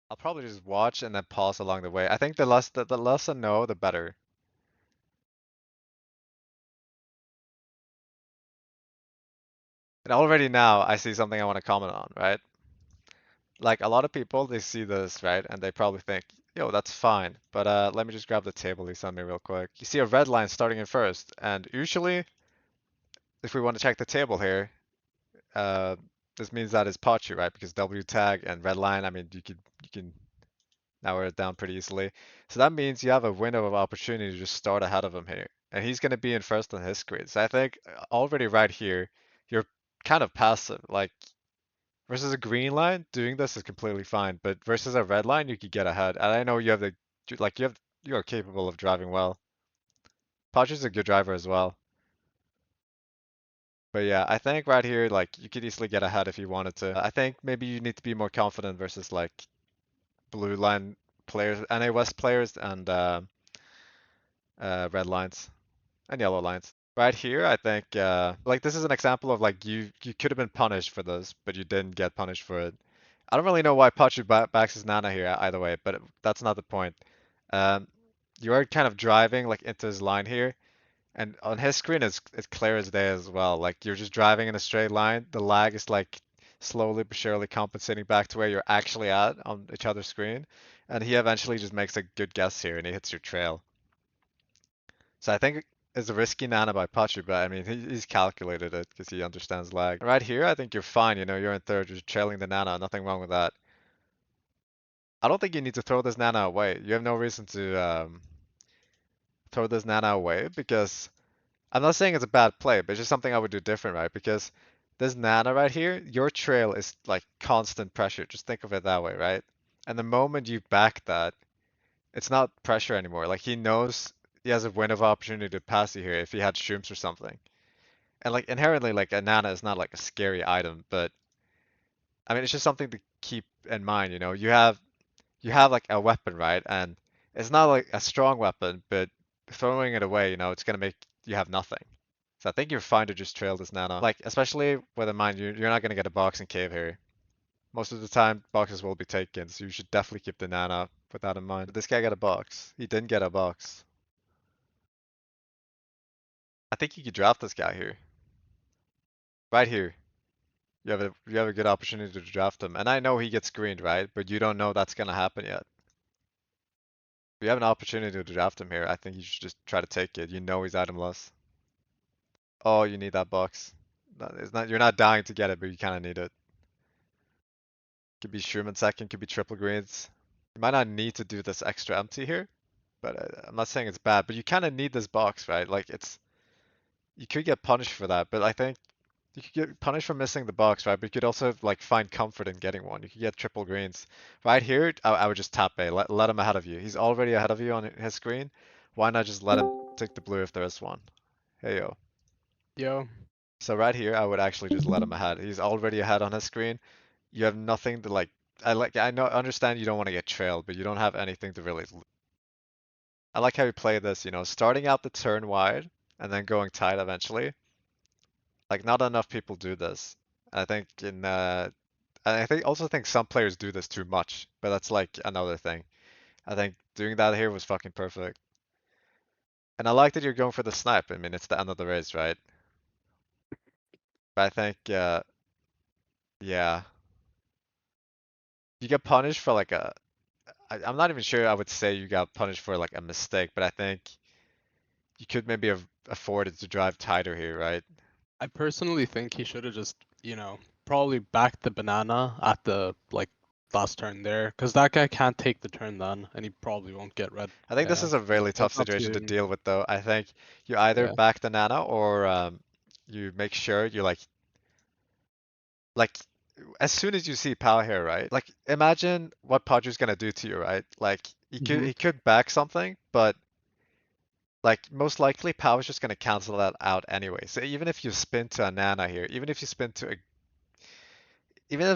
I'll probably just watch and then pause along the way. I think the less I know, the better. And already now I see something I want to comment on, right? Like a lot of people, they see this, right? And they probably think, yo, that's fine. But let me just grab the table he sent me real quick. You see a red line starting in first. And usually, if we want to check the table here, uh, this means that it's Pachi, right? Because W tag and red line, I mean, you can narrow it down pretty easily. So that means you have a window of opportunity to just start ahead of him here. And he's going to be in first on his screen. So I think already right here, you're kind of passive. Like versus a green line, doing this is completely fine, but versus a red line, you could get ahead. And I know you have you are capable of driving well. Patrick's a good driver as well. But yeah, I think right here, like you could easily get ahead if you wanted to. I think maybe you need to be more confident versus like blue line players, NA West players, and red lines and yellow lines. Right here, I think like this is an example of like you could have been punished for this, but you didn't get punished for it. I don't really know why Pachu backs his Nana here either way, but that's not the point. Um, you are kind of driving like into his line here, and on his screen it's clear as day as well. Like you're just driving in a straight line. The lag is like slowly but surely compensating back to where you're actually at on each other's screen, and he eventually just makes a good guess here and he hits your trail. So I think it's a risky Nana by Pachu, but I mean he's calculated it because he understands lag. Right here, I think you're fine. You know, you're in third, you're trailing the Nana, nothing wrong with that. I don't think you need to throw this Nana away. You have no reason to throw this Nana away because I'm not saying it's a bad play, but it's just something I would do different, right? Because this Nana right here, your trail is like constant pressure. Just think of it that way, right? And the moment you back that, it's not pressure anymore. Like he knows he has a window of opportunity to pass you here if he had shrooms or something. And like inherently, like a Nana is not like a scary item, but I mean it's just something to keep in mind. You have like a weapon, right? And it's not like a strong weapon, but throwing it away, it's gonna make you have nothing. So I think you're fine to just trail this nano. Like, especially with in mind, you're not gonna get a box in cave here. Most of the time, boxes will be taken, so you should definitely keep the nano with that in mind. But this guy got a box. He didn't get a box. I think you could draft this guy here. Right here. You have a good opportunity to draft him. And I know he gets screened, right? But you don't know that's gonna happen yet. If you have an opportunity to draft him here, I think you should just try to take it. You know he's itemless. Oh, you need that box. It's not, you're not dying to get it, but you kind of need it. Could be Sherman second, could be triple greens. You might not need to do this extra empty here, but I'm not saying it's bad, but you kind of need this box, right? Like you could get punished for that, but I think you could get punished for missing the box, right? But you could also like find comfort in getting one. You could get triple greens. Right here, I would just tap A, let him ahead of you. He's already ahead of you on his screen. Why not just let him take the blue if there is one? Hey yo. Yo, So right here, I would actually just let him ahead. He's already ahead on his screen. You have nothing to like. I know, understand you don't want to get trailed, but you don't have anything to really. I like how you play this, starting out the turn wide and then going tight eventually. Like not enough people do this. I think and I think also think some players do this too much, but that's like another thing. I think doing that here was fucking perfect. And I like that you're going for the snipe. I mean, it's the end of the race, right? But I think, yeah, you get punished for like I'm not even sure I would say you got punished for like a mistake, but I think you could maybe have afforded to drive tighter here, right? I personally think he should have just, probably backed the banana at the last turn there, because that guy can't take the turn then, and he probably won't get red. I think this is a really tough That's up to situation to you. deal with, though. I think you either Yeah. back the nano or you make sure you like as soon as you see Pal here, right? Like imagine what Padre's gonna do to you, right? Like he could hmm he could back something, but like most likely Pal is just gonna cancel that out anyway. So even if you spin to a nana here, even if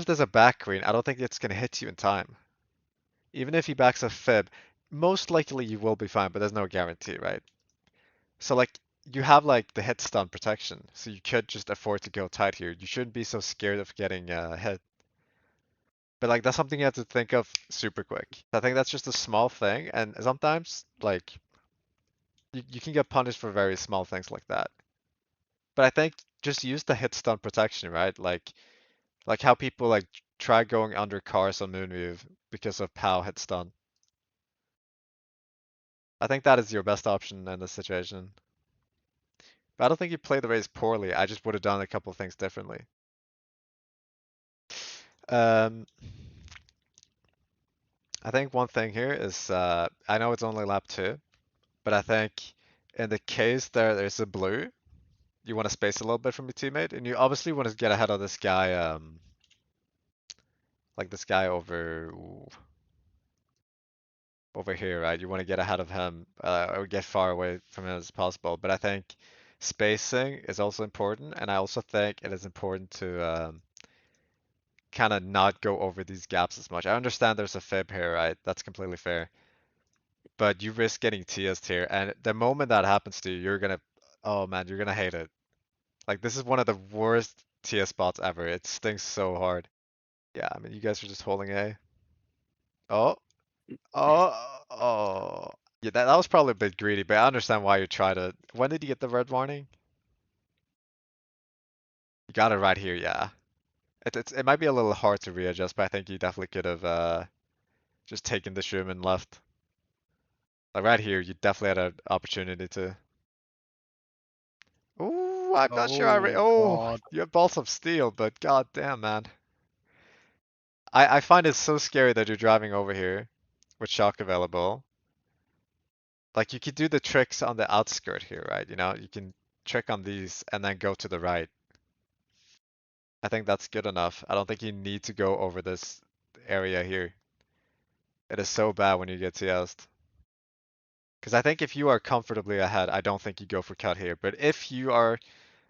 there's a back green, I don't think it's gonna hit you in time. Even if he backs a fib, most likely you will be fine, but there's no guarantee, right? So like you have like the hit stun protection, so you could just afford to go tight here. You shouldn't be so scared of getting hit. But like that's something you have to think of super quick. I think that's just a small thing, and sometimes like you can get punished for very small things like that. But I think just use the hit stun protection, right? Like how people like try going under cars on Moonmove because of POW hit stun. I think that is your best option in this situation. But I don't think you played the race poorly. I just would have done a couple things differently. Um, I think one thing here is I know it's only lap two, but I think in the case there's a blue, you want to space a little bit from your teammate, and you obviously want to get ahead of this guy, like this guy over here, right? You want to get ahead of him or get far away from him as possible. But I think spacing is also important, and I also think it is important to kind of not go over these gaps as much. I understand there's a fib here, right? That's completely fair. But you risk getting TS'd here, and the moment that happens to you, you're gonna, oh man, you're gonna hate it. Like this is one of the worst TS spots ever. It stings so hard. Yeah, I mean, you guys are just holding A. Oh, oh. Yeah, that was probably a bit greedy, but I understand why you tried it. When did you get the red warning? You got it right here, yeah. It might be a little hard to readjust, but I think you definitely could have just taken the shroom and left. Like right here, you definitely had an opportunity to. Ooh, I'm not sure Oh oh, God. you have balls of steel, but god damn, man. I find it so scary that you're driving over here with shock available. Like you could do the tricks on the outskirt here, right? You know, you can trick on these and then go to the right. I think that's good enough. I don't think you need to go over this area here. It is so bad when you get TS'd. Because I think if you are comfortably ahead, I don't think you go for cut here. But if you are,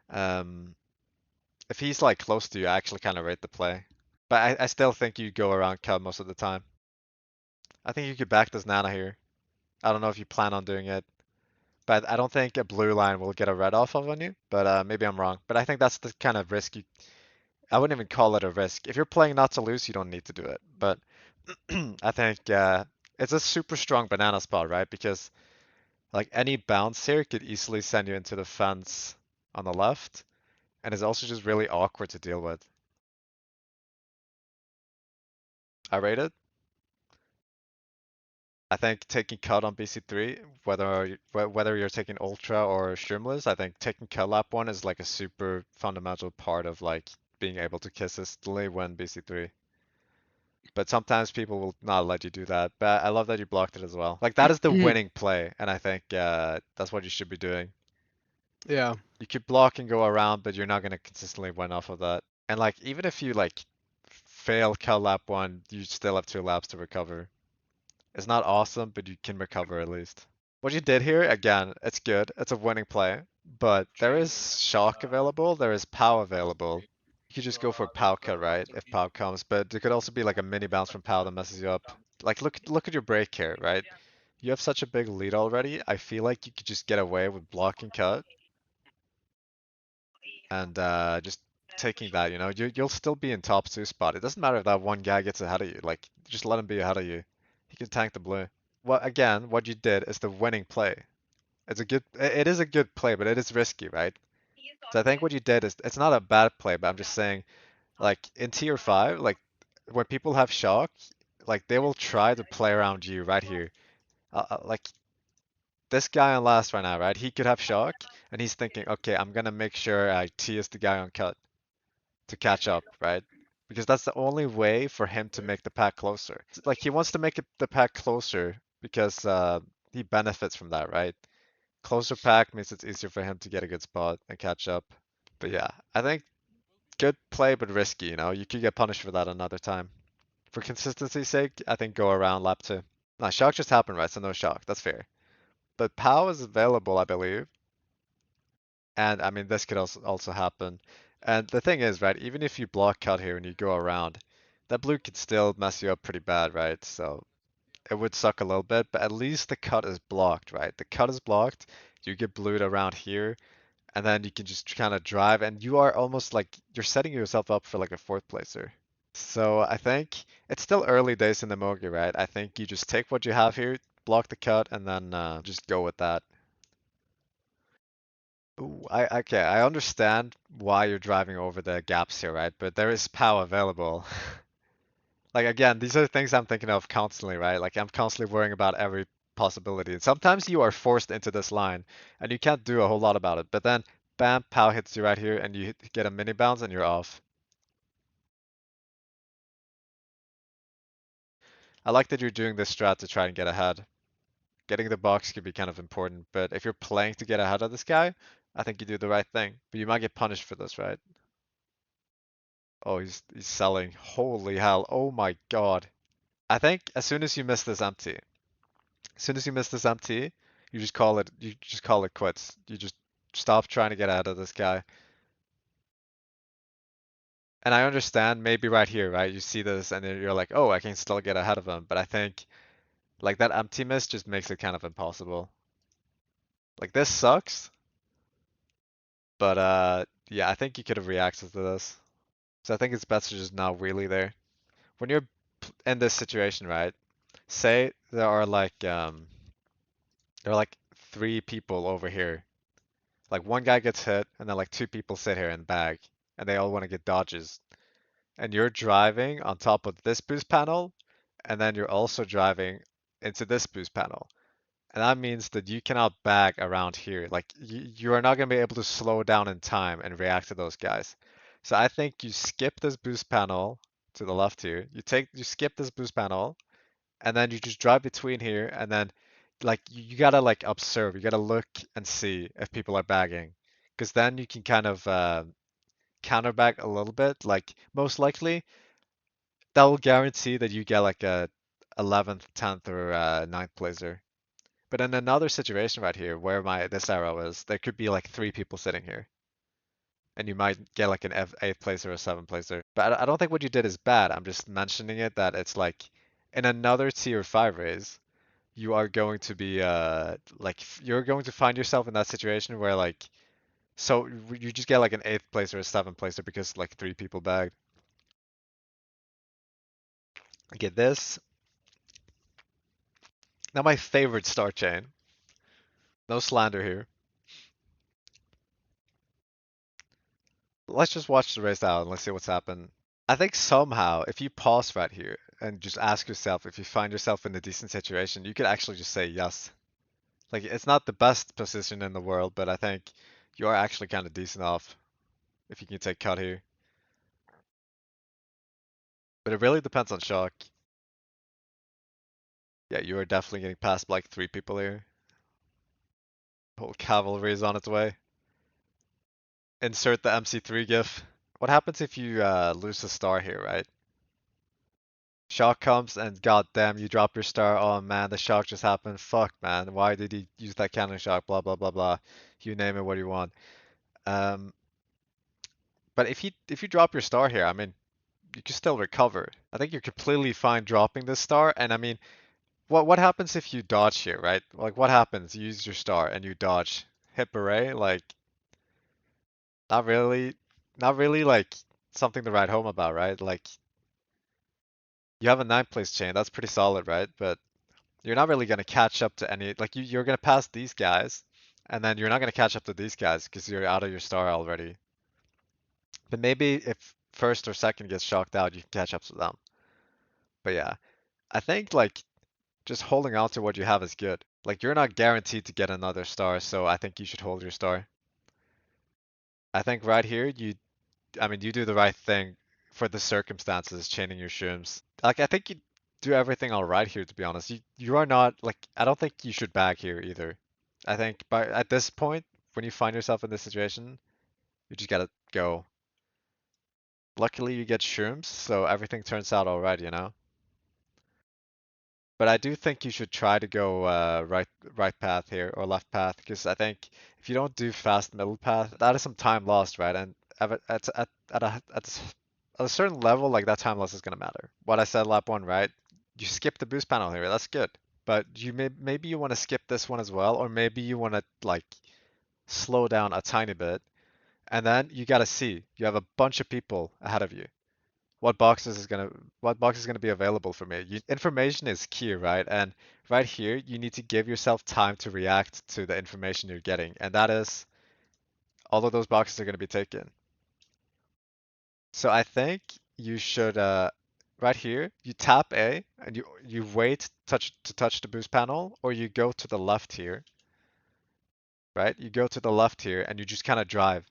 um, if he's like close to you, I actually kind of rate the play. But I still think you go around cut most of the time. I think you could back this Nana here. I don't know if you plan on doing it, but I don't think a blue line will get a red off of on you. But maybe I'm wrong. But I think that's the kind of risk you. I wouldn't even call it a risk. If you're playing not to lose, you don't need to do it. But I think it's a super strong banana spot, right? Because like any bounce here could easily send you into the fence on the left, and it's also just really awkward to deal with. I rate it. I think taking cut on BC3, whether you're taking ultra or streamless, I think taking cut lap one is like a super fundamental part of like being able to consistently win BC3. But sometimes people will not let you do that. But I love that you blocked it as well. Like that is the winning play, and I think that's what you should be doing. Yeah. You could block and go around, but you're not gonna consistently win off of that. And like even if you like fail cut lap one, you still have 2 laps to recover. It's not awesome, but you can recover at least. What you did here, again, it's good. It's a winning play, but there is shock available. There is POW available. You could just go for POW cut, right? If POW comes, but there could also be like a mini bounce from POW that messes you up. Like look at your break here, right? You have such a big lead already. I feel like you could just get away with blocking cut and just taking that. You know, you'll still be in top two spot. It doesn't matter if that one guy gets ahead of you. Like just let him be ahead of you. He can tank the blue. Well, again, what you did is the winning play. It is a good play, but it is risky, right? So I think what you did is, it's not a bad play, but I'm just saying, like in tier 5, like when people have shock, like they will try to play around you right here. Like this guy on last right now, right? He could have shock, and he's thinking, okay, I'm gonna make sure I TS the guy on cut to catch up, right? Because that's the only way for him to make the pack closer. Like he wants to make the pack closer because he benefits from that, right? Closer pack means it's easier for him to get a good spot and catch up. But yeah, I think good play but risky, you know. You could get punished for that another time. For consistency's sake, I think go around lap 2. Nah, shock just happened, right? So no shock. That's fair. But POW is available, I believe. And I mean, this could also happen. And the thing is, right, even if you block cut here and you go around, that blue could still mess you up pretty bad, right? So it would suck a little bit, but at least the cut is blocked, right? The cut is blocked. You get blued around here, and then you can just kind of drive, and you are almost like you're setting yourself up for like a fourth placer. So I think it's still early days in the Mogi, right? I think you just take what you have here, block the cut, and then just go with that. Ooh, okay, I understand why you're driving over the gaps here, right? But there is power available. Like again, these are things I'm thinking of constantly, right? Like I'm constantly worrying about every possibility. And sometimes you are forced into this line and you can't do a whole lot about it. But then bam, pow hits you right here and you get a mini bounce and you're off. I like that you're doing this strat to try and get ahead. Getting the box could be kind of important, but if you're playing to get ahead of this guy, I think you do the right thing. But you might get punished for this, right? Oh, he's selling. Holy hell. Oh my god. I think as soon as you miss this empty, as soon as you miss this empty, you just call it quits. You just stop trying to get ahead of this guy. And I understand maybe right here, right? You see this and then you're like, "Oh, I can still get ahead of him." But I think like that empty miss just makes it kind of impossible. Like this sucks, but yeah, I think you could have reacted to this. So I think it's best to just not really there. When you're in this situation, right? Say there are like three people over here. Like one guy gets hit, and then like two people sit here and bag, and they all want to get dodges. And you're driving on top of this boost panel, and then you're also driving into this boost panel. And that means that you cannot bag around here. Like you are not going to be able to slow down in time and react to those guys. So I think you skip this boost panel to the left here. You skip this boost panel, and then you just drive between here, and then like you gotta like observe. You gotta look and see if people are bagging, because then you can kind of counter bag a little bit. Like most likely that will guarantee that you get like a 11th, 10th, or 9th placer. But in another situation right here, where my this arrow is, there could be like three people sitting here, and you might get like an eighth place or a seventh placer. But I don't think what you did is bad. I'm just mentioning it that it's like in another tier five race, you are going to be like you're going to find yourself in that situation where like so you just get like an eighth place or a seventh placer because like three people bagged. Get this. Now my favorite star chain. No slander here. Let's just watch the race out and let's see what's happened. I think somehow, if you pause right here and just ask yourself if you find yourself in a decent situation, you could actually just say yes. Like, it's not the best position in the world, but I think you are actually kind of decent off if you can take cut here. But it really depends on shock. Yeah, you are definitely getting past like three people here. Whole cavalry is on its way. Insert the MC3 gif. What happens if you lose a star here, right? Shock comes and goddamn, you drop your star. Oh man, the shock just happened. Fuck man, why did he use that cannon shock? Blah blah blah blah. You name it, what you want. Um, but if you drop your star here, I mean, you can still recover. I think you're completely fine dropping this star. And I mean, what happens if you dodge here, right? Like what happens? You use your star and you dodge. Hit beret, like not really, not really like something to write home about, right? Like you have a ninth place chain, that's pretty solid, right? But you're not really going to catch up to any, like you're going to pass these guys, and then you're not going to catch up to these guys because you're out of your star already. But maybe if first or second gets shocked out, you can catch up to them. But yeah, I think like just holding on to what you have is good. Like you're not guaranteed to get another star, so I think you should hold your star. I think right here, I mean, you do the right thing for the circumstances, chaining your shrooms. Like I think you do everything all right here, to be honest. You are not like I don't think you should bag here either. I think by at this point, when you find yourself in this situation, you just gotta go. Luckily, you get shrooms, so everything turns out all right, you know. But I do think you should try to go right path here or left path because I think if you don't do fast middle path, that is some time lost, right? And at a certain level, like that time loss is gonna matter. What I said lap one, right? You skip the boost panel here, that's good. But maybe you want to skip this one as well, or maybe you want to like slow down a tiny bit, and then you gotta see you have a bunch of people ahead of you. what box is gonna be available for me. Information is key, right? And right here, you need to give yourself time to react to the information you're getting, and that is all of those boxes are gonna be taken. So I think you should right here, you tap A and you wait to touch the boost panel, or you go to the left here, right? You go to the left here and you just kind of drive.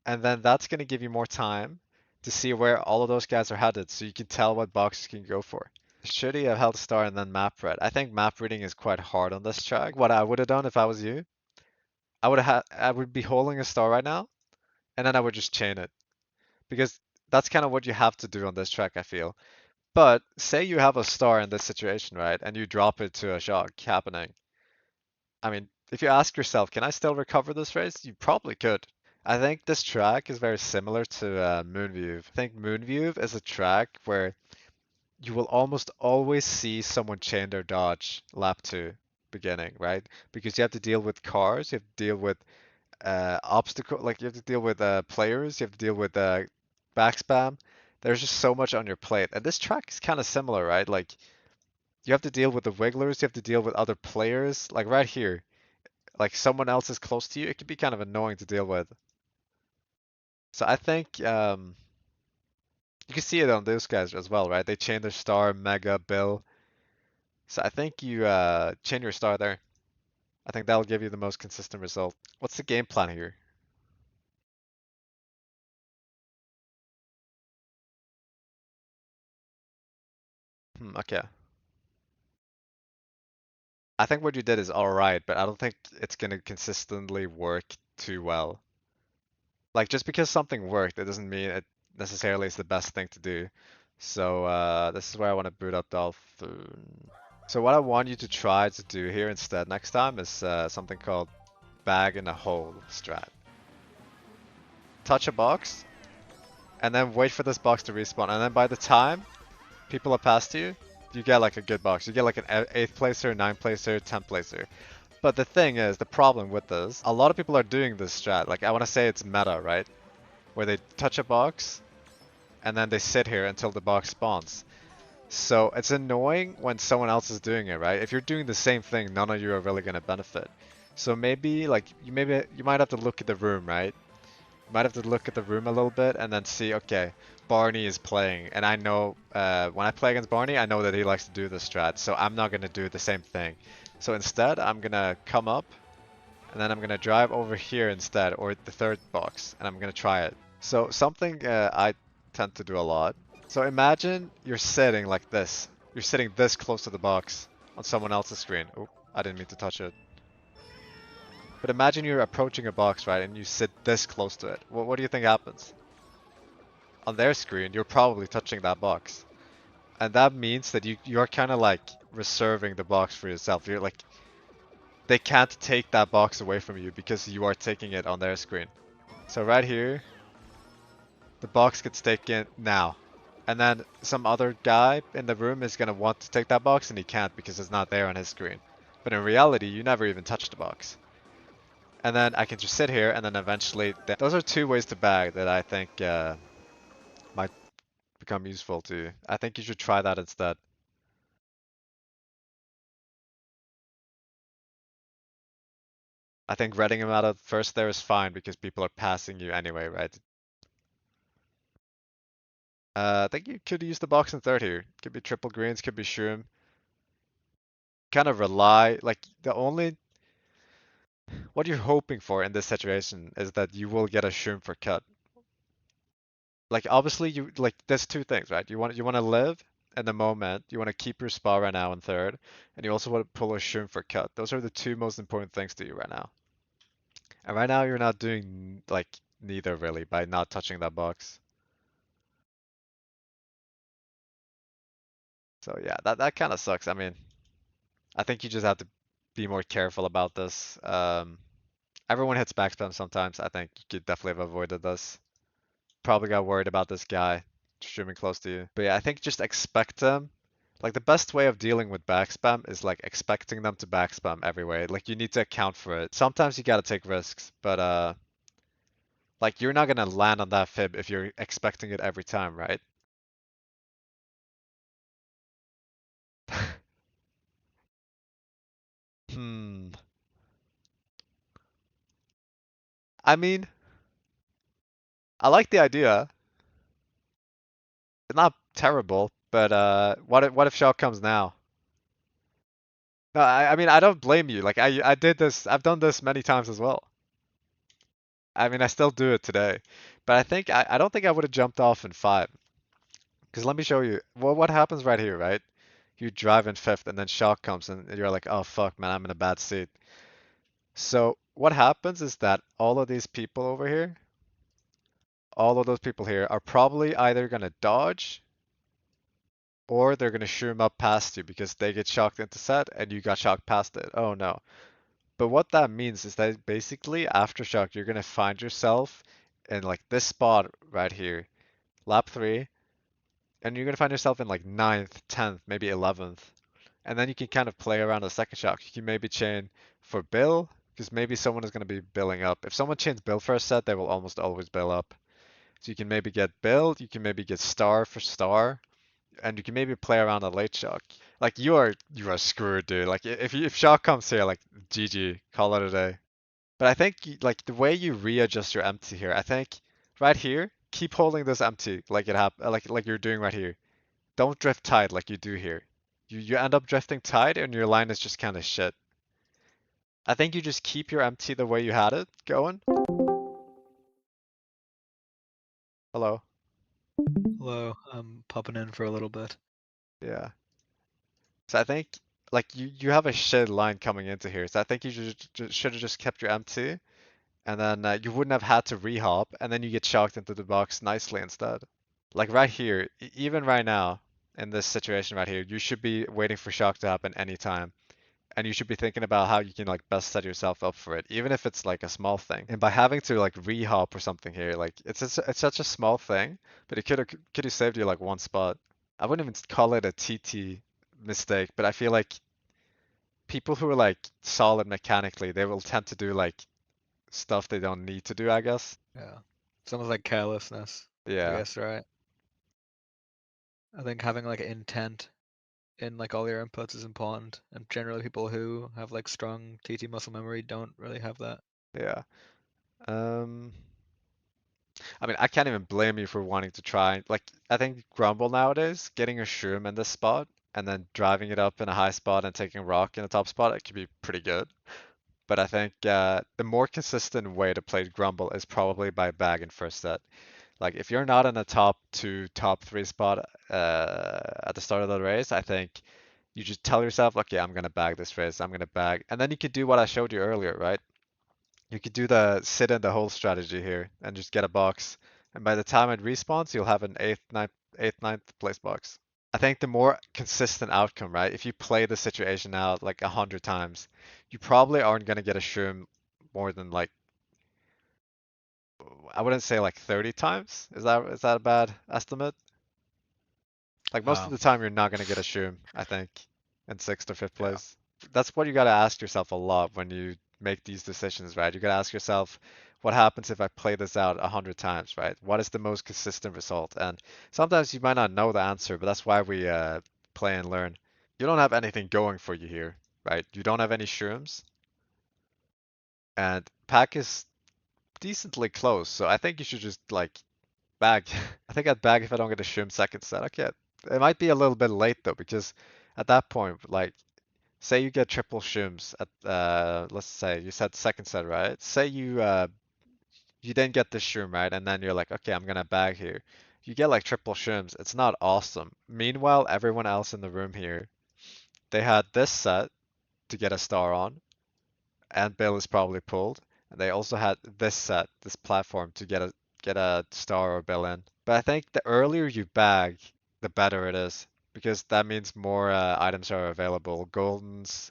And then that's going to give you more time to see where all of those guys are headed so you can tell what box you can go for. Should he have held star and then map read? I think map reading is quite hard on this track. What I would have done if I was you, I would be holding a star right now, and then I would just chain it. Because that's kind of what you have to do on this track, I feel. But say you have a star in this situation, right? And you drop it to a shock happening. I mean, if you ask yourself, can I still recover this race? You probably could. I think this track is very similar to Moonview. I think Moonview is a track where you will almost always see someone chain their dodge lap 2 beginning, right? Because you have to deal with cars, you have to deal with like you have to deal with players, you have to deal with backspam. There's just so much on your plate. And this track is kind of similar, right? Like you have to deal with the wigglers, you have to deal with other players. Like right here, like someone else is close to you, it can be kind of annoying to deal with. So I think you can see it on those guys as well, right? They chain their star, Mega, Bill. So I think you chain your star there. I think that'll give you the most consistent result. What's the game plan here? Okay. I think what you did is alright, but I don't think it's gonna consistently work too well. Like just because something worked, it doesn't mean it necessarily is the best thing to do. So this is where I want to boot up Dolphin. So what I want you to try to do here instead next time is something called bag in a hole strat. Touch a box, and then wait for this box to respawn, and then by the time people are past you, you get like a good box. You get like an 8th placer, 9th placer, 10th placer. But the thing is, the problem with this, a lot of people are doing this strat. Like I want to say it's meta, right? Where they touch a box, and then they sit here until the box spawns. So it's annoying when someone else is doing it, right? If you're doing the same thing, none of you are really gonna benefit. So maybe like you might have to look at the room, right? You might have to look at the room a little bit and then see, okay, Barney is playing, and I know when I play against Barney, I know that he likes to do this strat, so I'm not gonna do the same thing. So instead, I'm gonna come up, and then I'm gonna drive over here instead, or the third box, and I'm gonna try it. So something I tend to do a lot. So imagine you're sitting like this. You're sitting this close to the box on someone else's screen. Oh, I didn't mean to touch it. But imagine you're approaching a box, right, and you sit this close to it. What do you think happens? On their screen, you're probably touching that box. And that means that you're kind of like reserving the box for yourself. You're like, they can't take that box away from you because you are taking it on their screen. So right here, the box gets taken now. And then some other guy in the room is going to want to take that box and he can't because it's not there on his screen. But in reality, you never even touched the box. And then I can just sit here and then eventually... Those are two ways to bag that I think might become useful to you. I think you should try that instead. I think reading him out at first there is fine because people are passing you anyway, right? I think you could use the box in third here. Could be triple greens, could be shroom. Kind of rely, like the only, what you're hoping for in this situation is that you will get a shroom for cut. Like obviously you, like there's two things, right? You want to live in the moment, you want to keep your spot right now in third, and you also want to pull a shroom for cut. Those are the two most important things to you right now. And right now you're not doing like neither really by not touching that box. So yeah, that kind of sucks. I mean, I think you just have to be more careful about this. Everyone hits backspam sometimes. I think you could definitely have avoided this. Probably got worried about this guy streaming close to you. But yeah, I think just expect them. Like the best way of dealing with backspam is like expecting them to backspam every way. Like you need to account for it. Sometimes you gotta take risks, but like you're not gonna land on that fib if you're expecting it every time, right? I mean, I like the idea. It's not terrible, but what if Shock comes now? No, I mean I don't blame you. Like I did this. I've done this many times as well. I mean I still do it today, but I don't think I would have jumped off in five. Because let me show you. Well, what happens right here, right? You drive in fifth, and then Shock comes, and you're like, oh fuck, man, I'm in a bad seat. So what happens is that all of these people over here, all of those people here, are probably either gonna dodge or they're gonna shroom up past you because they get shocked into set and you got shocked past it. Oh no. But what that means is that basically after shock, you're gonna find yourself in like this spot right here, lap three, and you're gonna find yourself in like ninth, 10th, maybe 11th. And then you can kind of play around the second shock. You can maybe chain for Bill, because maybe someone is going to be billing up. If someone chains Bill for a set, they will almost always bill up. So you can maybe get Bill, you can maybe get Star for Star, and you can maybe play around a late shock. Like you are screwed, dude. Like if shock comes here, like GG, call it a day. But I think like the way you readjust your empty here, I think right here, keep holding this empty like like you're doing right here. Don't drift tight like you do here. You end up drifting tight and your line is just kind of shit. I think you just keep your MT the way you had it going. Hello. Hello, I'm popping in for a little bit. Yeah. So I think like you have a shit line coming into here. So I think you should have just kept your MT and then you wouldn't have had to rehop and then you get shocked into the box nicely instead. Like right here, even right now in this situation right here, you should be waiting for shock to happen anytime. And you should be thinking about how you can like best set yourself up for it, even if it's like a small thing. And by having to like re-hop or something here, like it's such a small thing, but it could have saved you like one spot. I wouldn't even call it a TT mistake, but I feel like people who are like solid mechanically, they will tend to do like stuff they don't need to do, I guess. Yeah. It's almost like carelessness, I Yeah, guess, right? I think having like intent in like all your inputs is important, and generally people who have like strong TT muscle memory don't really have that. yeah. Um, I mean, I can't even blame you for wanting to try. Like, I think Grumble nowadays, getting a shroom in this spot and then driving it up in a high spot and taking rock in a top spot, it could be pretty good. But I think the more consistent way to play Grumble is probably by bagging first set. Like, if you're not in a top two, top three spot at the start of the race, I think you just tell yourself, okay, I'm gonna bag this race, I'm gonna bag, and then you could do what I showed you earlier, right? You could do the sit in the hole strategy here and just get a box. And by the time it respawns, you'll have an eighth, ninth place box. I think the more consistent outcome, right? If you play the situation out like 100 times, you probably aren't gonna get a shroom more than like I wouldn't say like 30 times. Is that a bad estimate? Like most of Um, the time, you're not gonna get a shroom, I think, in sixth or fifth yeah. place. That's what you gotta ask yourself a lot when you make these decisions, right? You gotta ask yourself, what happens if I play this out 100 times, right? What is the most consistent result? And sometimes you might not know the answer, but that's why we play and learn. You don't have anything going for you here, right? You don't have any shrooms, and pack is decently close, so I think you should just like bag. I think I'd bag if I don't get a shroom second set. Okay, it might be a little bit late though, because at that point, like say you get triple shims at let's say you said second set, right? Say you didn't get the shroom right, and then you're like, okay, I'm gonna bag here. You get like triple shims. It's not awesome. Meanwhile, everyone else in the room here, they had this set to get a star on, and Bill is probably pulled. And they also had this set, this platform to get a star or Bill in. But I think the earlier you bag, the better it is, because that means more items are available. Goldens,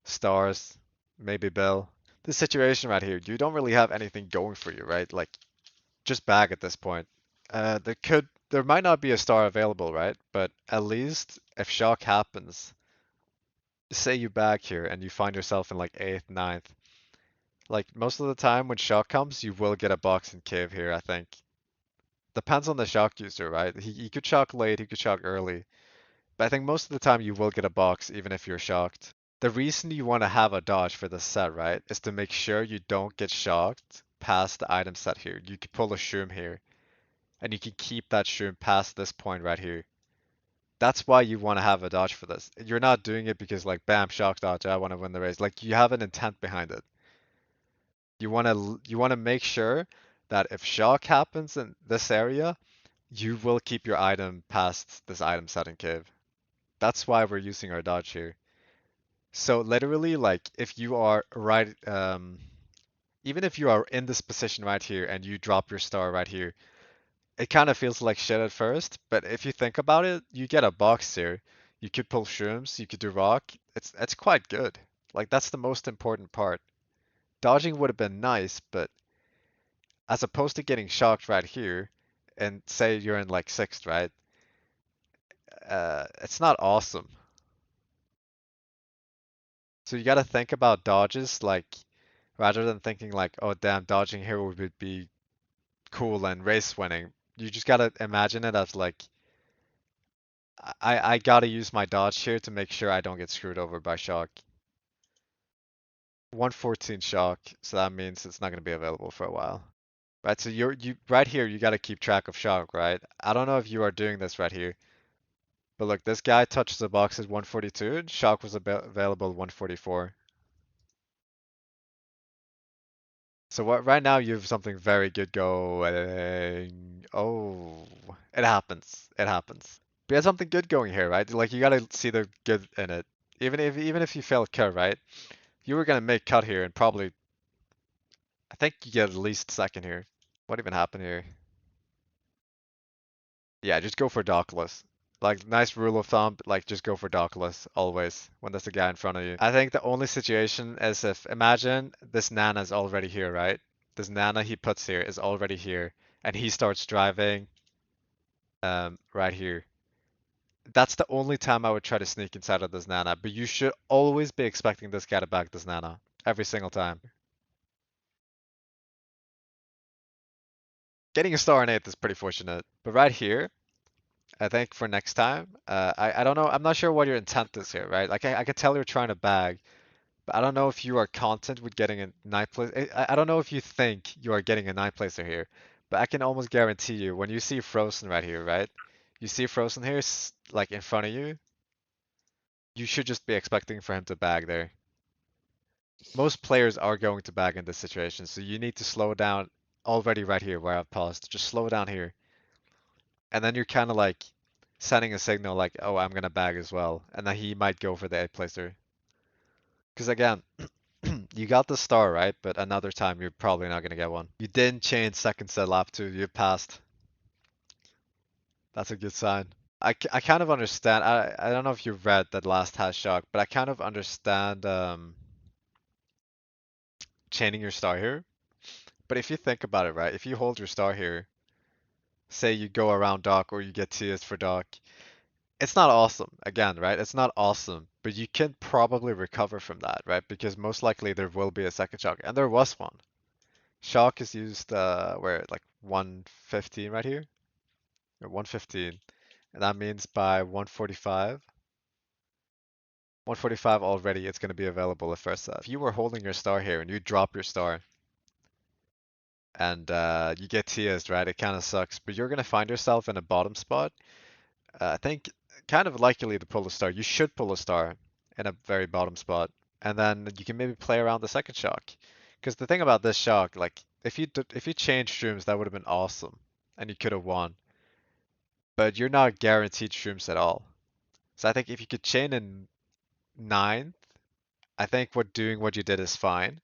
stars, maybe Bill. This situation right here, you don't really have anything going for you, right? Like, just bag at this point. There might not be a star available, right? But at least if shock happens, say you bag here and you find yourself in like 8th, ninth. Like, most of the time when shock comes, you will get a box in cave here, I think. Depends on the shock user, right? He could shock late, he could shock early. But I think most of the time you will get a box even if you're shocked. The reason you want to have a dodge for this set, right, is to make sure you don't get shocked past the item set here. You could pull a shroom here, and you can keep that shroom past this point right here. That's why you want to have a dodge for this. You're not doing it because like, bam, shock dodge, I want to win the race. Like, you have an intent behind it. You want to make sure that if shock happens in this area, you will keep your item past this item setting cave. That's why we're using our dodge here. So literally, like, if you are right, even if you are in this position right here and you drop your star right here, it kind of feels like shit at first, but if you think about it, you get a box here. You could pull shrooms, you could do rock. It's quite good. Like, that's the most important part. Dodging would have been nice, but as opposed to getting shocked right here, and say you're in like sixth, right? It's not awesome. So you got to think about dodges like, rather than thinking like, oh damn, dodging here would be cool and race winning. You just got to imagine it as like, I gotta use my dodge here to make sure I don't get screwed over by shock. 114 shock, so that means it's not gonna be available for a while. Right, so you right here you gotta keep track of shock, right? I don't know if you are doing this right here. But look, this guy touches the box at 142 and shock was available at 144. So what right now you have something very good going. Oh, it happens. It happens. We had something good going here, right? Like, you gotta see the good in it. Even if you fail cut, right? You were gonna make cut here and probably, I think you get at least second here. What even happened here? Yeah, just go for dockless. Like, nice rule of thumb, like, just go for dockless always when there's a guy in front of you. I think the only situation is if, imagine this Nana's already here, right? This Nana he puts here is already here, and he starts driving right here. That's the only time I would try to sneak inside of this Nana, but you should always be expecting this guy to back this Nana. Every single time. Getting a star in 8th is pretty fortunate, but right here, I think for next time, I don't know, I'm not sure what your intent is here, right? Like, I could tell you're trying to bag, but I don't know if you are content with getting a 9th place. I don't know if you think you are getting a 9th placer here, but I can almost guarantee you, when you see Frozen right here, right? You see Frozen here, like, in front of you, you should just be expecting for him to bag there. Most players are going to bag in this situation, so you need to slow down already right here where I've paused. Just slow down here. And then you're kind of like sending a signal like, oh, I'm gonna bag as well. And then he might go for the 8th placer. Because again, you got the star, right? But another time you're probably not gonna get one. You didn't change seconds at lap 2, you passed. That's a good sign. I kind of understand. I don't know if you read that last hash shock, but I kind of understand chaining your star here. But if you think about it, right? If you hold your star here, say you go around dock or you get TS for dock, it's not awesome, again, right? It's not awesome, but you can probably recover from that, right? Because most likely there will be a second shock, and there was one. Shock is used, where, like 115 right here? Or 115. And that means by 145, 145 already, it's going to be available at first set. If you were holding your star here and you drop your star, and you get TS'd, right? It kind of sucks, but you're going to find yourself in a bottom spot. I think kind of likely to pull a star. You should pull a star in a very bottom spot, and then you can maybe play around the second shock. Because the thing about this shock, like, if you changed shrooms, that would have been awesome, and you could have won. But you're not guaranteed shrooms at all. So I think if you could chain in 9th, I think doing what you did is fine.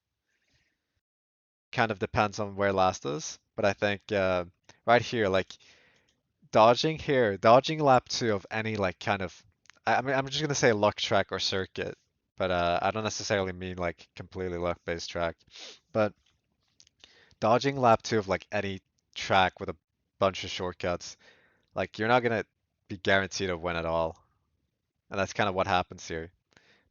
Kind of depends on where last is, but I think right here, like, dodging here, dodging lap 2 of any like kind of, I mean, I'm just gonna say luck track or circuit, but I don't necessarily mean like completely luck-based track. But dodging lap 2 of like any track with a bunch of shortcuts, like, you're not gonna be guaranteed a win at all. And that's kind of what happens here.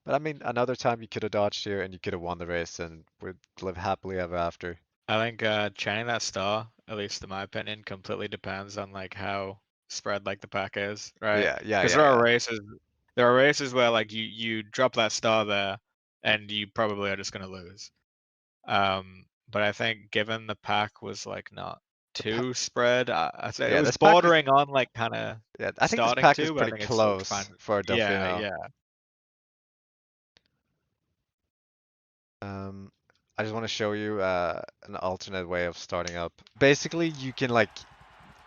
But I mean, another time you could have dodged here and you could have won the race and would live happily ever after. I think chaining that star, at least in my opinion, completely depends on like how spread like the pack is, right? Yeah. Because there are races where like you drop that star there, and you probably are just gonna lose. but I think given the pack was like not too spread, I say it Yeah, was this pack is, bordering on like kind of yeah, I think this starting pack is to, but I pretty think it's still fine. close for Yeah, Delfino. yeah. Um, I just want to show you an alternate way of starting up. Basically, you can like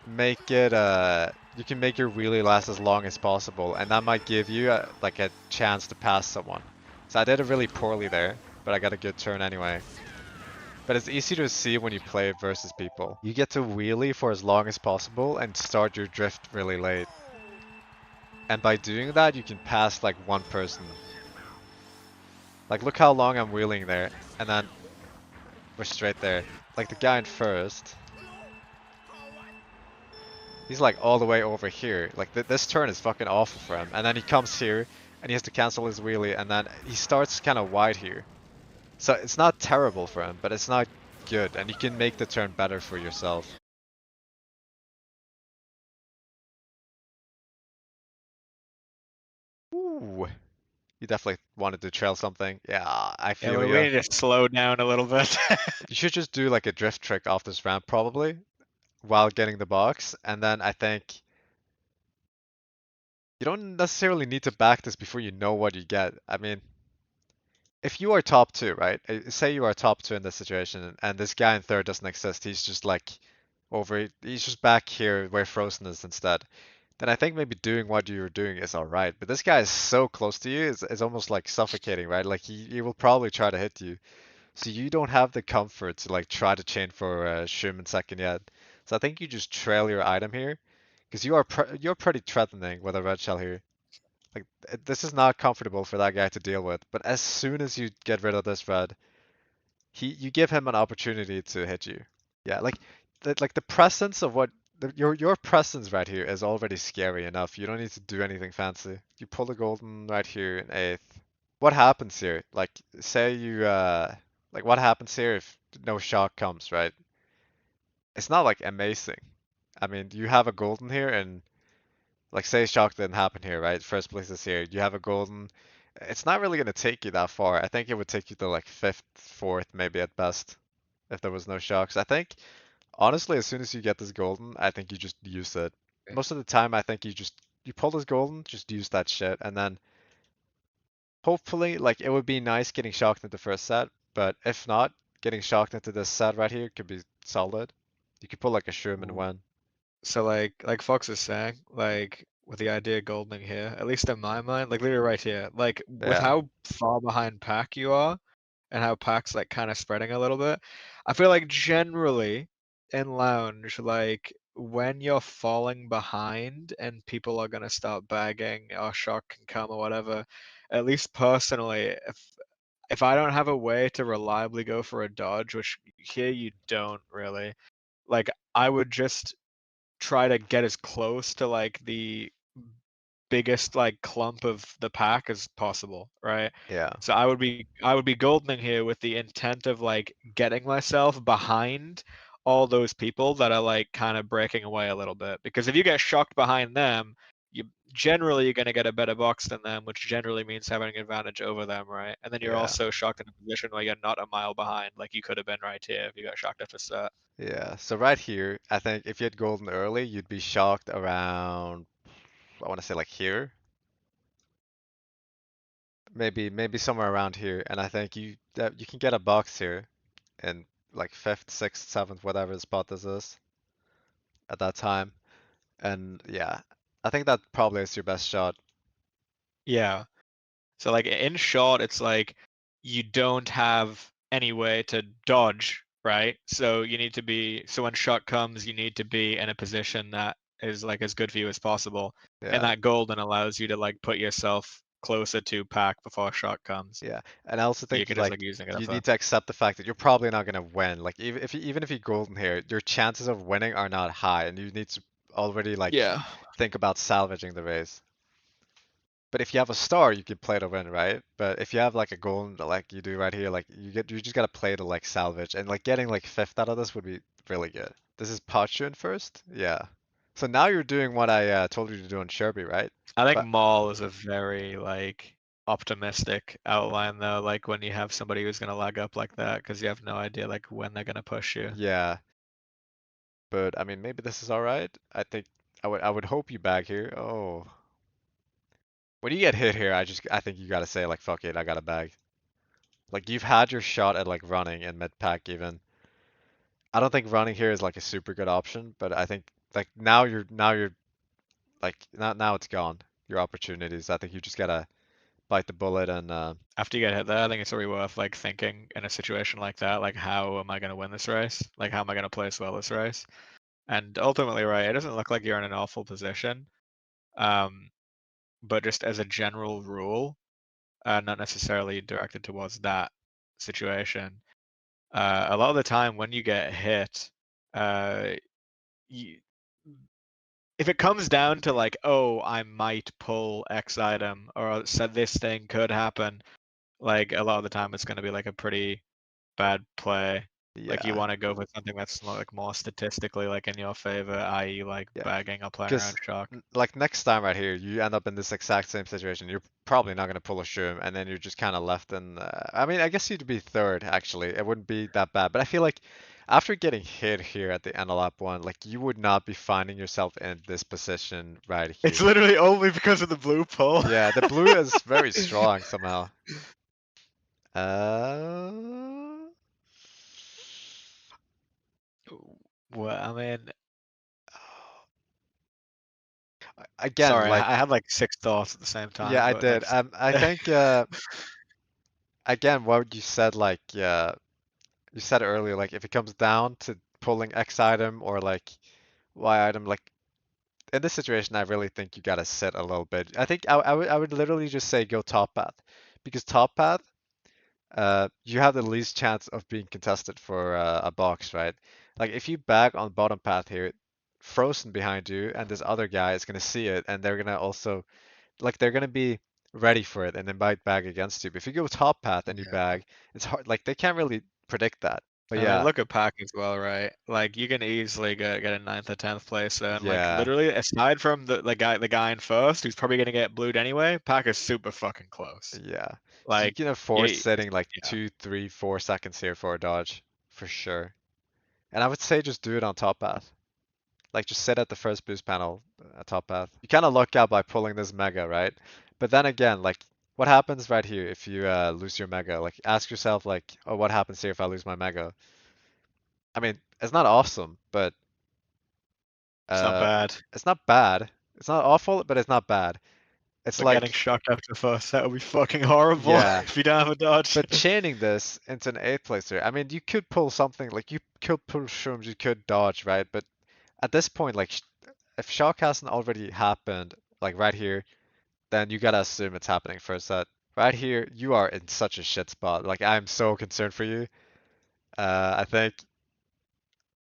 make it you can make your wheelie last as long as possible, and that might give you like a chance to pass someone. So I did it really poorly there, but I got a good turn anyway. But it's easy to see when you play versus people. You get to wheelie for as long as possible and start your drift really late. And by doing that, you can pass like one person. Like look how long I'm wheeling there, and then we're straight there. Like the guy in first, he's like all the way over here. Like this turn is fucking awful for him. And then he comes here and he has to cancel his wheelie, and then he starts kind of wide here. So it's not terrible for him, but it's not good, and you can make the turn better for yourself. Ooh, you definitely wanted to trail something. Yeah, I Yeah, feel we you. need to slow down a little bit. You should just do like a drift trick off this ramp probably while getting the box, and then I think you don't necessarily need to back this before you know what you get. I mean, if you are top two, right? Say you are top two in this situation, and this guy in third doesn't exist. He's just like he's just back here where Frozen is instead. Then I think maybe doing what you're doing is alright. But this guy is so close to you, it's almost like suffocating, right? Like he will probably try to hit you. So you don't have the comfort to like try to chain for Shroom second yet. So I think you just trail your item here, because you're pretty threatening with a red shell here. Like this is not comfortable for that guy to deal with. But as soon as you get rid of this red, you give him an opportunity to hit you. Yeah, like the presence of your presence right here is already scary enough. You don't need to do anything fancy. You pull the golden right here in eighth. What happens here? Like say you like what happens here if no shock comes, right? It's not like amazing. I mean, you have a golden here and like say shock didn't happen here, right? First place is here. You have a golden. It's not really gonna take you that far. I think it would take you to like fifth, fourth, maybe at best, if there was no shocks. I think honestly, as soon as you get this golden, I think you just use it. Most of the time, I think you pull this golden, just use that shit, and then hopefully, like it would be nice getting shocked into the first set, but if not, getting shocked into this set right here could be solid. You could pull like a Shroom and Ooh. win. So like Fox is saying, like with the idea of goldening here, at least in my mind, like literally right here, like with Yeah, how far behind pack you are and how pack's like kind of spreading a little bit, I feel like generally in lounge, like when you're falling behind and people are gonna start bagging or shock can come or whatever, at least personally, if I don't have a way to reliably go for a dodge, which here you don't really, like I would just try to get as close to like the biggest like clump of the pack as possible, right? yeah, So I would be goldening here with the intent of like getting myself behind all those people that are like kind of breaking away a little bit. Because if you get shocked behind them, you generally you're gonna get a better box than them, which generally means having an advantage over them, right? And then you're yeah, also shocked in a position where you're not a mile behind, like you could have been right here if you got shocked at the start. yeah. So right here, I think if you had golden early, you'd be shocked around, I want to say like here, maybe somewhere around here, and I think you can get a box here in like fifth, sixth, seventh, whatever spot this is at that time. And yeah, I think that probably is your best shot. Yeah. So like in short, it's like you don't have any way to dodge, right? So you need to be so when shot comes, you need to be in a position that is like as good for you as possible. And Yeah, that golden allows you to like put yourself closer to pack before shot comes. yeah. And I also So you think can just like like using it you as a need to accept the fact that you're probably not gonna win. Like even if you golden here, your chances of winning are not high, and you need to already like Yeah. think about salvaging the race. But if you have a star, you can play to win, right? But if you have like a golden, like you do right here, like you just gotta play to like salvage, and like getting like fifth out of this would be really good. This is Pachun first, yeah. So now you're doing what I told you to do on Sherby, right? I think But Maul is a very like optimistic outline though, like when you have somebody who's gonna lag up like that, because you have no idea like when they're gonna push you. Yeah, but I mean, maybe this is all right. I think I would hope you bag here. Oh, when you get hit here, I think you gotta say like fuck it, I got a bag. Like you've had your shot at like running in mid pack even. I don't think running here is like a super good option, but I think like now you're like now it's gone. Your opportunities. I think you just gotta bite the bullet and After you get hit there, I think it's really worth like thinking in a situation like that, like how am I gonna win this race? Like how am I gonna place well this race? And ultimately, right, it doesn't look like you're in an awful position. But just as a general rule, not necessarily directed towards that situation. A lot of the time when you get hit, you, if it comes down to like, oh, I might pull X item or said this thing could happen, like a lot of the time it's going to be like a pretty bad play. Like you yeah, want to go for something that's like more statistically like in your favor, i.e. like yeah. bagging or playing Because around shock. like next time right here, you end up in this exact same situation. You're probably not gonna pull a shroom, and then you're just kind of left in. I mean, I guess you'd be third actually. It wouldn't be that bad, but I feel like after getting hit here at the end of lap one, like you would not be finding yourself in this position right It's here. literally only because of the blue pull. Yeah, the blue is very strong somehow. Uh, Well, I mean, again, sorry, like I had like six thoughts at the same yeah, time, I but like, did. I think again, what you said, like you said earlier, like if it comes down to pulling X item or like Y item, like in this situation, I really think you gotta sit a little bit. I think I would literally just say go top path, because top path, you have the least chance of being contested for a box, right? Like if you bag on bottom path here, frozen behind you, and this other guy is gonna see it, and they're gonna also like they're gonna be ready for it and they might bag against you. But if you go top path and you yeah. bag, it's hard. Like they can't really predict that. But I mean, yeah, look at Pack as well, right? Like you can easily get a ninth or tenth place there, and like yeah, literally, aside from the guy in first, who's probably gonna get blued anyway, Pack is super fucking close. yeah. So you Like, can afford yeah, sitting like yeah, 2, 3, 4 seconds here for a dodge for sure. And I would say just do it on top path. Like just sit at the first boost panel at top path. You kind of luck out by pulling this mega, right? But then again, like what happens right here if you lose your mega? Like ask yourself like, oh, what happens here if I lose my mega? I mean, it's not awesome, but it's not uh, bad. it's not bad. It's not awful, but it's not bad. It's But getting like, shocked after the first set would be fucking horrible yeah, if you don't have a dodge. but chaining this into an eighth placer, I mean, you could pull something like you could pull shrooms, you could dodge, right? But at this point, like, if shock hasn't already happened, like right here, then you gotta assume it's happening first set. Right here, you are in such a shit spot. Like, I'm so concerned for you. I think,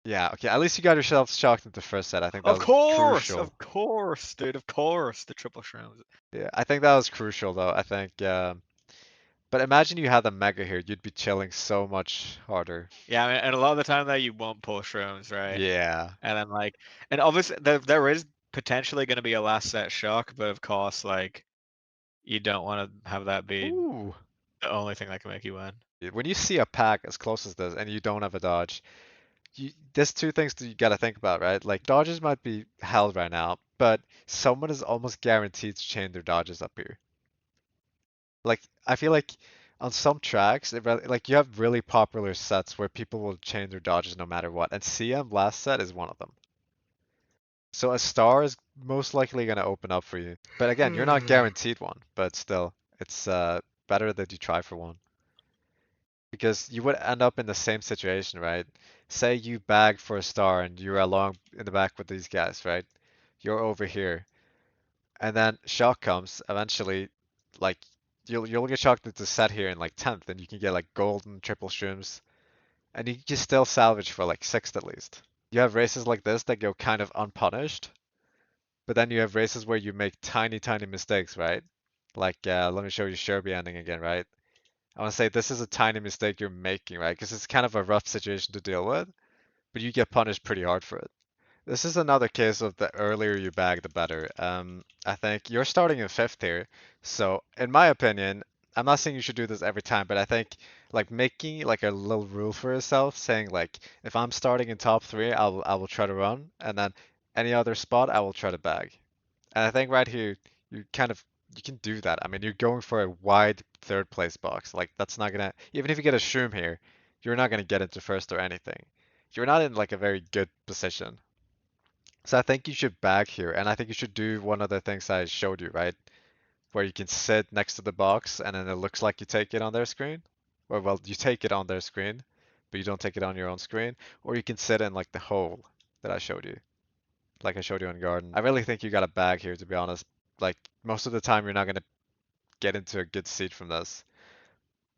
yeah, okay, at least you got yourself shocked into first set. I think that was crucial. Of course, dude, of course, the triple shrooms. Yeah, I think that was crucial though. I think, but imagine you had the mega here, you'd be chilling so much harder. Yeah, I mean, and a lot of the time that you won't pull shrooms, right? Yeah. And then like, and obviously there is potentially going to be a last set shock, but of course, like, you don't want to have that be Ooh. the only thing that can make you win. When you see a pack as close as this and you don't have a dodge, there's two things that you gotta think about, right? Like dodges might be held right now, but someone is almost guaranteed to chain their dodges up here. Like I feel like on some tracks, like you have really popular sets where people will chain their dodges no matter what, and CM last set is one of them. So a star is most likely gonna open up for you. But again, you're not guaranteed one, but still, it's better that you try for one. Because you would end up in the same situation, right? Say you bag for a star and you're along in the back with these guys, right? You're over here, and then shock comes eventually. Like you'll get shocked into set here in like 10th, and you can get like golden triple shrooms, and you can still salvage for like 6th at least. You have races like this that go kind of unpunished, but then you have races where you make tiny mistakes, right? Like let me show you Sherbet ending again, right? I want to say this is a tiny mistake you're making, right? Because it's kind of a rough situation to deal with, but you get punished pretty hard for it. This is another case of the earlier you bag, the better. I think you're starting in fifth here, so in my opinion, I'm not saying you should do this every time, but I think like making like a little rule for yourself, saying like if I'm starting in top three, I will try to run, and then any other spot I will try to bag. And I think right here you kind of you can do that. I mean, you're going for a wide third place box. Like that's not gonna even if you get a shroom here, you're not gonna get into first or anything. You're not in like a very good position. So I think you should bag here, and I think you should do one of the things I showed you, right? Where you can sit next to the box, and then it looks like you take it on their screen. Or well, you take it on their screen, but you don't take it on your own screen. Or you can sit in like the hole that I showed you, like I showed you in Garden. I really think you got a bag here, to be honest. Like most of the time, you're not gonna get into a good seat from this.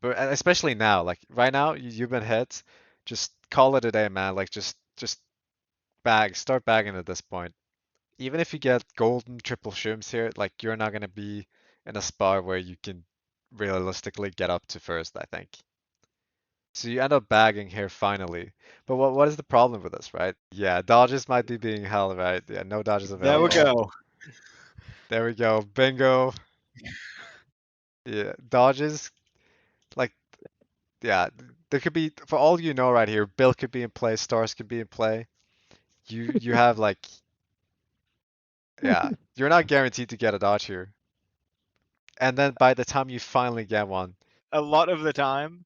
But especially now, like right now, you've been hit. Just call it a day, man. Like just bag, start bagging at this point. Even if you get golden triple shrooms here, like you're not gonna be in a spot where you can realistically get up to first, I think. So you end up bagging here finally. But what is the problem with this, right? Yeah, dodges might be being held, right? Yeah, no dodges There we available. go. There we go. Bingo. Yeah, dodges, like, yeah, there could be, for all you know right here, Bill could be in play, Stars could be in play. You have like, yeah, you're not guaranteed to get a dodge here. And then by the time you finally get one, A lot of the time,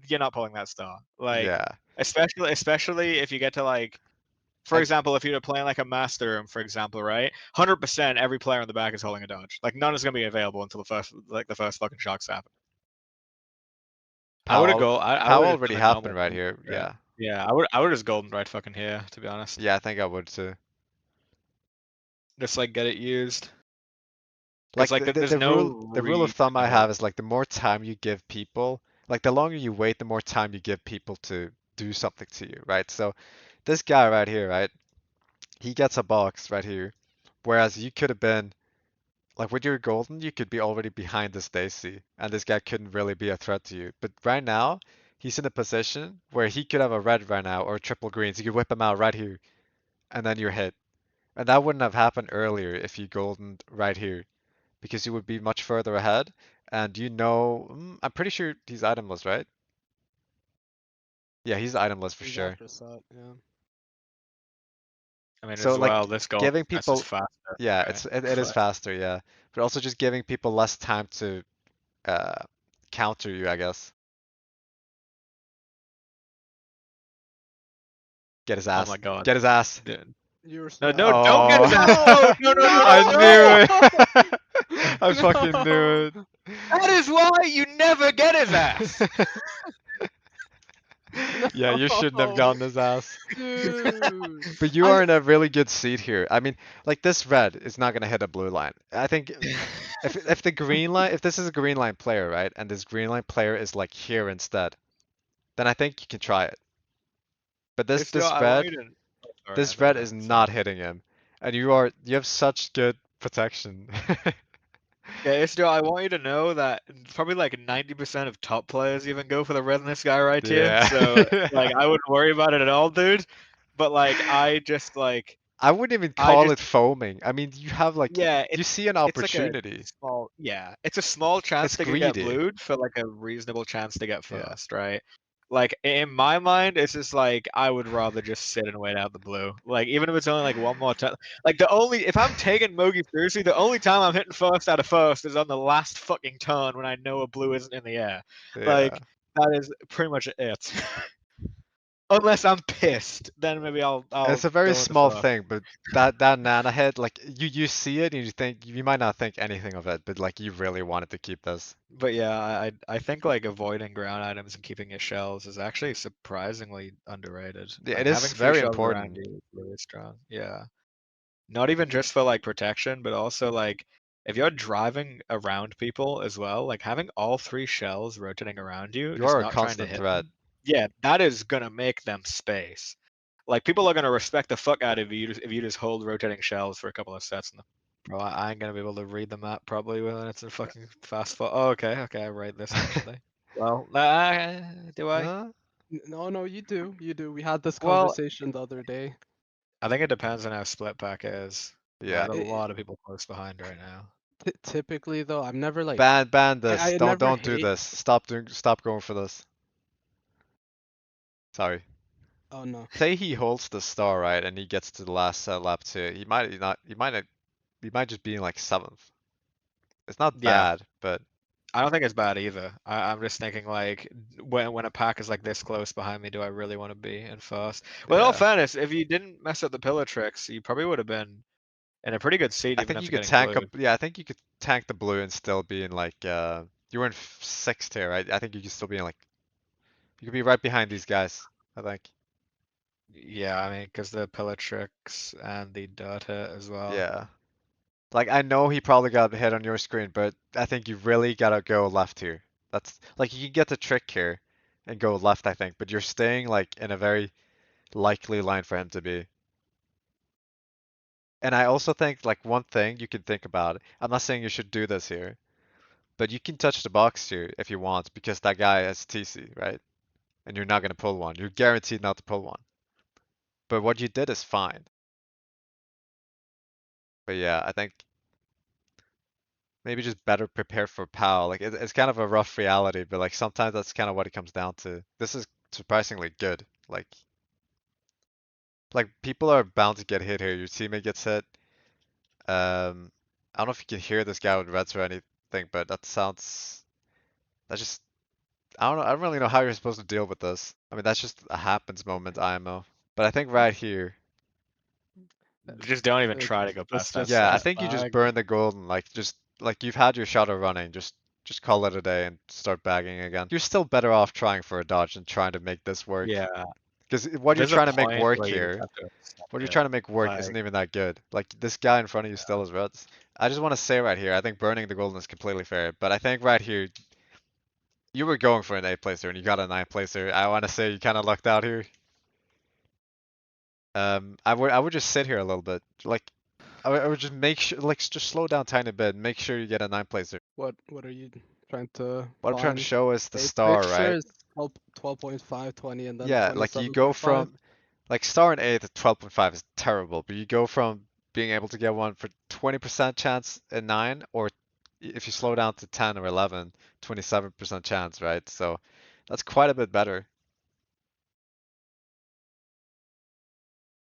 you're not pulling that star. Like, yeah, especially if you get to like, for and example, if you're playing like a master room, for example, right? 100% every player in the back is holding a dodge. Like none is gonna be available until the first fucking shocks happen. I would have POW, go. I POW would have already done a normal happened right golden here. right. Yeah, Yeah, I would just golden right fucking here, to be honest. yeah, I think I would too. Just like get it used. Because Like like there's the no rule of reason thumb I to. have is like the more time you give people, like the longer you wait, the more time you give people to do something to you, right? So this guy right here, right? He gets a box right here, whereas you could have been like with your golden, you could be already behind the Stacy, and this guy couldn't really be a threat to you. But right now, he's in a position where he could have a red right now or triple greens. You could whip him out right here, and then you're hit. And that wouldn't have happened earlier if you goldened right here, because you would be much further ahead. And I'm pretty sure he's itemless, right? Yeah, he's itemless for He's sure. after set, yeah. I mean, So as like well, this golden giving mess is people, faster, yeah, right? it is But faster, yeah, but also just giving people less time to uh counter you, I guess. Get his oh ass. my god, Get his ass. dude. You're No, stuck. no, don't get his Oh, ass. No! I knew No! it. I fucking No! knew it. That is why you never get his ass. Yeah, you shouldn't have No! gotten his ass. Dude! But you I are in a really good seat here. I mean, like this red is not gonna hit a blue line. I think if the green line, if this is a green line player, right, and this green line player is like here instead, then I think you can try it. But this It's still, I want you to. Oh, sorry, I this thought you red were is done. Sorry. not hitting him, and you have such good protection. Yeah, it's still, I want you to know that probably like 90% of top players even go for the red in this guy right here. Yeah. So like, I wouldn't worry about it at all, dude. But like, I wouldn't even I call just it foaming. I mean, you have like yeah, you see an it's like a opportunity. small, yeah, it's a small chance It's to get greedy. blued for like a reasonable chance to get Yeah. first, right? Like in my mind, it's just like I would rather just sit and wait out the blue. Like even if it's only like one more time. Like the only if I'm taking Mogi seriously, the only time I'm hitting first out of first is on the last fucking turn when I know a blue isn't in the air. Yeah. Like that is pretty much it. Unless I'm pissed, then maybe I'll It's a very go into small first. thing, but that nana hit, like you see it and you think you might not think anything of it, but like you really wanted to keep this. But yeah, I think like avoiding ground items and keeping your shells is actually surprisingly underrated. Yeah, it Like is having three very shells around important. you is really strong. Yeah. Not even just for like protection, but also like if you're driving around people as well, like having all three shells rotating around you, You just are a not trying to constant hit threat. them. Yeah, that is gonna make them space. Like people are gonna respect the fuck out of you if you just hold rotating shells for a couple of sets. Bro, I ain't gonna be able to read the map probably when it's a fucking fast fall. Oh, okay, I write this actually. Well, do I? Huh? No, no, you do. You do. We had this Well, conversation the other day. I think it depends on how split pack is. Yeah. There's a lot of people close behind right now. Typically though, I've never like Ban this. I Don't never do hate. this. Stop going for this. Sorry. Oh no. Say he holds the star, right, and he gets to the last lap too. He might not. He might just be in like 7th. It's not Yeah, bad, but I don't think it's bad either. I'm just thinking like when a pack is like this close behind me, do I really want to be in first? Well, in all yeah. fairness, if you didn't mess up the pillar tricks, you probably would have been in a pretty good seat I even think you after could getting tank blue. up. Yeah, I think you could tank the blue and still be in like you were in 6th here, right? I think you could still be in like you could be right behind these guys. I think. Yeah, I mean, because the pillar tricks and the dirt hit as well. Yeah. Like I know he probably got hit on your screen, but I think you really gotta go left here. That's like you can get the trick here and go left, I think, but you're staying like in a very likely line for him to be. And I also think like one thing you can think about, I'm not saying you should do this here, but you can touch the box here if you want because that guy has TC, right? And you're not gonna pull one. You're guaranteed not to pull one. But what you did is fine. But yeah, I think maybe just better prepare for POW. Like it's kind of a rough reality, but like sometimes that's kind of what it comes down to. This is surprisingly good. Like people are bound to get hit here. Your teammate gets hit. I don't know if you can hear this guy with reds or anything, but that's just I don't know. I don't really know how you're supposed to deal with this. I mean, that's just a happens moment IMO. But I think right here, Just don't even Like, try to go past that yeah, I set. just think you just bag. burn the golden. Like just like you've had your shot of running. Just call it a day and start bagging again. You're still better off trying for a dodge and trying to make this work. Yeah, Because what you're there's a trying to make point work where you just here, have to accept what you're it. trying to make work Like, isn't even that good. Like this guy in front of you still has reds. I just want to say right here, I think burning the golden is completely fair. But I think right here, you were going for an 8 placer and you got a 9 placer. I want to say you kind of lucked out here. I would just sit here a little bit. Like I would just make sure, like just slow down a tiny bit. And make sure you get a 9 placer. What are you trying to What I'm trying to find? show is the A star, right? picture is 12.5, 20, and then Yeah, like you go 27.5. from like star and 8 to 12.5 is terrible, but you go from being able to get one for 20% chance in 9, or if you slow down to 10 or 11, 27% chance, right? So that's quite a bit better.